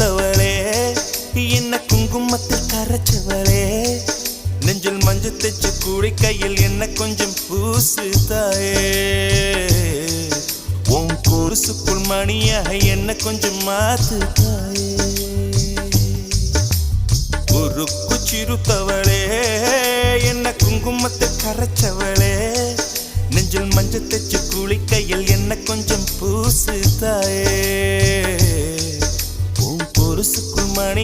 சிறுத்தவளே என்ன குங்குமத்தில் கரைச்சவளே நெஞ்சில் மஞ்சள் தைச்சு கூடி கையில் என்ன கொஞ்சம் பூசு தாயே உன் கொலுசுக்குள் மணியாக என்ன கொஞ்சம் மாத்து தாயே உருக்கு சிறுத்தவளே என்ன குங்குமத்தை கரைச்சவளே நெஞ்சில் மஞ்சள் தைச்சு கூலி கையில் என்ன கொஞ்சம் பூசு தாயே உன் கொலுசுக்குள் மணி